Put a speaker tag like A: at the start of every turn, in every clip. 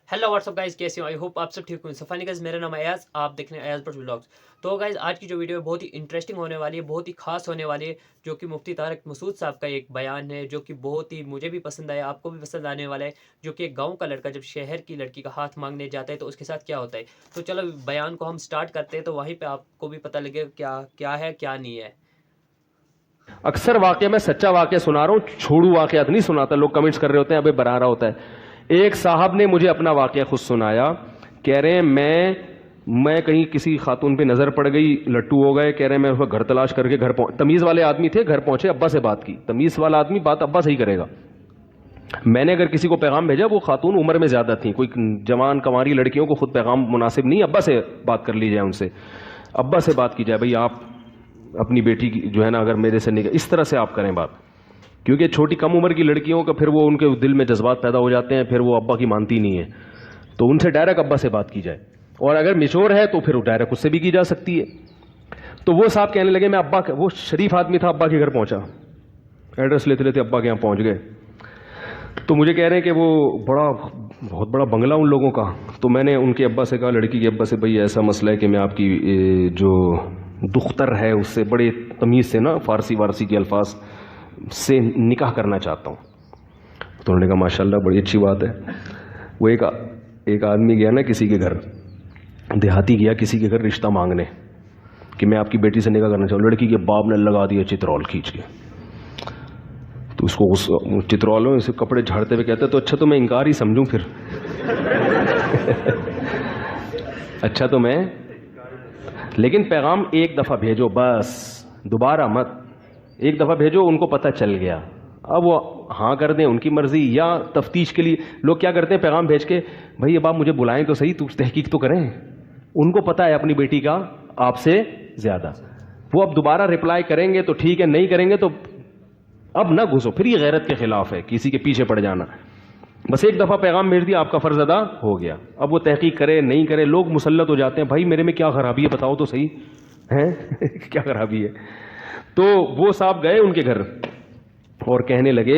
A: Hello what's up guys, कैसे हो? I hope आप सब ठीक हो। सफानी गाइस, मेरा नाम है अयाज, आप देख रहे हैं अयाज बट व्लॉग्स। तो गाइस, आज की जो वीडियो है बहुत ही इंटरेस्टिंग होने वाली है, बहुत ही खास होने वाली है, जो कि मुफ्ती तारिक मसूद साहब का एक बयान है, जो कि बहुत ही मुझे भी पसंद आया, आपको भी पसंद आने वाला है। जो कि एक गाँव का लड़का जब शहर की लड़की का हाथ मांगने जाता है तो उसके साथ क्या होता है। तो चलो बयान को हम स्टार्ट करते हैं, तो वहीं पर आपको भी पता लगेगा क्या क्या है क्या नहीं है।
B: अक्सर वाकया मैं सच्चा वाकया सुना रहा हूं, छोड़ू वाकयात नहीं सुनाता। लोग कमेंट्स कर रहे होते हैं अबे बना रहा होता है। एक साहब ने मुझे अपना वाकया खुद सुनाया। कह रहे हैं मैं कहीं किसी खातून पे नजर पड़ गई, लट्टू हो गए। कह रहे हैं मैं उसका घर तलाश करके घर पहुंच, तमीज वाले आदमी थे, घर पहुंचे, अब्बा से बात की। तमीज वाला आदमी बात अब्बा से ही करेगा। मैंने अगर किसी को पैगाम भेजा, वो खातून उम्र में ज्यादा थी, कोई जवान कंवारी लड़कियों को खुद पैगाम मुनासिब नहीं, अब्बा से बात कर ली जाए उनसे। अब्बा से बात की जाए, भाई आप अपनी बेटी की जो है ना, अगर मेरे से निकल, इस तरह से आप करें बात। क्योंकि छोटी कम उम्र की लड़कियों का फिर वो उनके दिल में जज्बात पैदा हो जाते हैं, फिर वो अब्बा की मानती नहीं है। तो उनसे डायरेक्ट अब्बा से बात की जाए, और अगर मिचोर है तो फिर डायरेक्ट उससे भी की जा सकती है। तो वो साहब कहने लगे, मैं अब्बा, वो शरीफ आदमी था, अब्बा के घर पहुंचा, एड्रेस लेते लेते अब्बा के यहाँ पहुंच गए। तो मुझे कह रहे हैं कि वो बहुत बड़ा बंगला उन लोगों का। तो मैंने उनके अब्बा से कहा, लड़की के अब्बा से, भाई ऐसा मसला है कि मैं आपकी जो दुख्तर है उससे बड़े तमीज़ से ना, फारसी वारसी के अल्फाज से निकाह करना चाहता हूँ। तो उन्होंने कहा माशाल्लाह बड़ी अच्छी बात है। वो एक आदमी गया ना किसी के घर, देहाती गया किसी के घर रिश्ता मांगने कि मैं आपकी बेटी से निकाह करना चाहूँ। लड़की के बाप ने लगा दिया चित्रौल खींच के। तो उसको उस चित्रौल में उसे कपड़े झाड़ते हुए कहते, तो अच्छा तो मैं इनकार ही समझूं फिर। अच्छा तो मैं, लेकिन पैगाम एक दफ़ा भेजो बस, दोबारा मत। एक दफ़ा भेजो, उनको पता चल गया। अब वो हाँ कर दें उनकी मर्जी, या तफ्तीश के लिए लोग क्या करते हैं, पैगाम भेज के, भाई अब आप मुझे बुलाएं तो सही, तहकीक तो करें। उनको पता है अपनी बेटी का आपसे ज़्यादा। वो अब दोबारा रिप्लाई करेंगे तो ठीक है, नहीं करेंगे तो अब ना घुसो। फिर ये गैरत के खिलाफ है किसी के पीछे पड़ जाना। बस एक दफ़ा पैगाम भेज दिया, आपका फ़र्ज अदा हो गया। अब वो तहकीक करे नहीं करे, लोग मुसल्लत हो जाते हैं, भाई मेरे में क्या खराबी है बताओ तो सही है। क्या खराबी है। तो वो साहब गए उनके घर और कहने लगे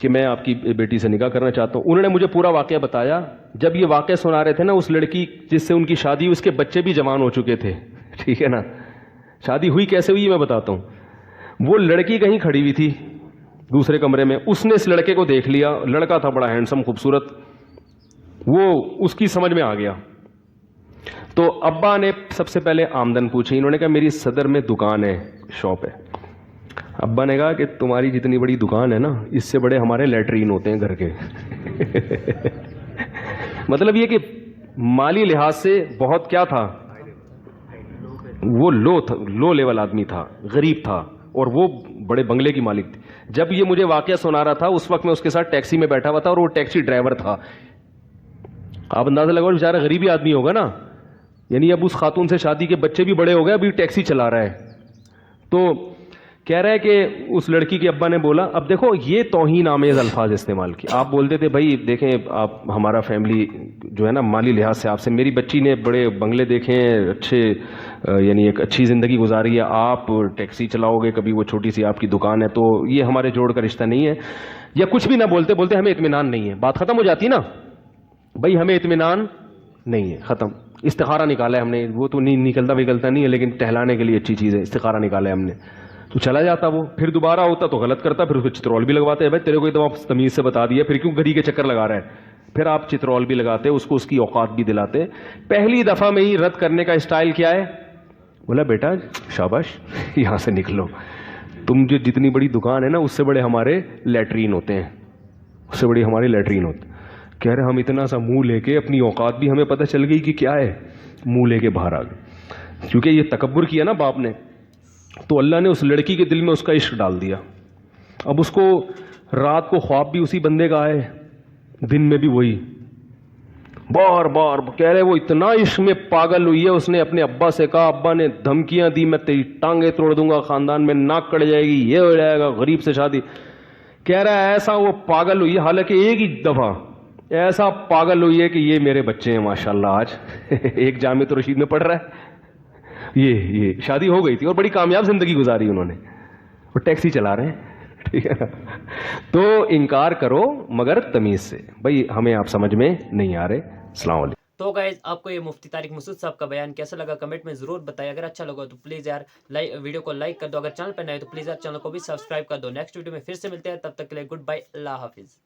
B: कि मैं आपकी बेटी से निकाह करना चाहता हूँ। उन्होंने मुझे पूरा वाकया बताया। जब ये वाकया सुना रहे थे ना, उस लड़की जिससे उनकी शादी, उसके बच्चे भी जवान हो चुके थे, ठीक है ना। शादी हुई कैसे हुई मैं बताता हूँ। वो लड़की कहीं खड़ी हुई थी दूसरे कमरे में, उसने इस लड़के को देख लिया। लड़का था बड़ा हैंडसम खूबसूरत, वो उसकी समझ में आ गया। तो अब्बा ने सबसे पहले आमदन पूछी। इन्होंने कहा मेरी सदर में दुकान है, शॉप है। अब्बा ने कहा कि तुम्हारी जितनी बड़ी दुकान है ना, इससे बड़े हमारे लेटरीन होते हैं घर के। मतलब ये कि माली लिहाज से बहुत क्या था, वो लो लेवल आदमी था, गरीब था, और वो बड़े बंगले की मालिक थी। जब ये मुझे वाकया सुना रहा था, उस वक्त मैं उसके साथ टैक्सी में बैठा हुआ था, और वो टैक्सी ड्राइवर था। आप अंदाजा लगाओ, बेचारा गरीबी आदमी होगा ना, यानी अब उस खातून से शादी के बच्चे भी बड़े हो गए, अभी टैक्सी चला रहा है। तो कह रहा है कि उस लड़की के अब्बा ने बोला, अब देखो ये तौहीन आमेज अल्फाज इस्तेमाल किए। आप बोलते थे भाई देखें, आप हमारा फैमिली जो है ना माली लिहाज से आपसे, मेरी बच्ची ने बड़े बंगले देखे हैं, अच्छे यानी एक अच्छी ज़िंदगी गुजारी है, आप टैक्सी चलाओगे, कभी वो छोटी सी आपकी दुकान है, तो ये हमारे जोड़ का रिश्ता नहीं है। या कुछ भी ना बोलते बोलते हमें इत्मीनान नहीं है, बात ख़त्म हो जाती ना। भाई हमें इत्मीनान नहीं है, ख़त्म। इस्तिखारा निकाला है हमने, वो तो नहीं निकलता नहीं है, लेकिन टहलाने के लिए अच्छी चीज़ है, इस्तिखारा निकाला है हमने। तो चला जाता वो, फिर दोबारा होता तो गलत करता, फिर उसको चित्रौल भी लगवाते हैं। भाई तेरे को एकदम आप तमीज़ से बता दिया, फिर क्यों घड़ी के चक्कर लगा रहा है। फिर आप चित्रौल भी लगाते, उसको उसकी औकात भी दिलाते। पहली दफ़ा में ही रद्द करने का स्टाइल क्या है, बोला बेटा शाबाश, यहाँ से निकलो, तुम जो जितनी बड़ी दुकान है ना, उससे बड़े हमारे लेटरीन होते हैं, उससे बड़ी हमारी लेटरीन होते। कह रहे हम इतना सा मुंह लेके, अपनी औकात भी हमें पता चल गई कि क्या है, मुंह लेके बाहर आ गए। क्योंकि ये तकब्बुर किया ना बाप ने, तो अल्लाह ने उस लड़की के दिल में उसका इश्क डाल दिया। अब उसको रात को ख्वाब भी उसी बंदे का आए, दिन में भी वही, बार बार कह रहे। वो इतना इश्क में पागल हुई है, उसने अपने अब्बा से कहा, अब्बा ने धमकियां दी, मैं तेरी टांगे तोड़ दूंगा, खानदान में नाक कट जाएगी, ये हो जाएगा, गरीब से शादी। कह रहा है ऐसा वो पागल हुई है, हालांकि एक ही दफा ऐसा पागल हुई है कि ये मेरे बच्चे हैं माशाल्लाह आज। एक जामे तो रशीद में पढ़ रहा है। ये शादी हो गई थी और बड़ी कामयाब जिंदगी गुजारी उन्होंने, और टैक्सी चला रहे हैं, ठीक है ना। तो इनकार करो मगर तमीज से, भाई हमें आप समझ में नहीं आ रहे। अस्सलाम वालेकुम।
A: तो गाइज आपको ये मुफ्ती तारिक मसूद साहब का बयान कैसा लगा कमेंट में ज़रूर बताइए। अगर अच्छा लगा तो प्लीज़ यार वीडियो को लाइक कर दो। अगर चैनल पर नए तो प्लीज़ यार चैनल को भी सब्सक्राइब कर दो। नेक्स्ट वीडियो में फिर से मिलते हैं, तब तक के लिए गुड बाय, अल्लाह हाफिज़।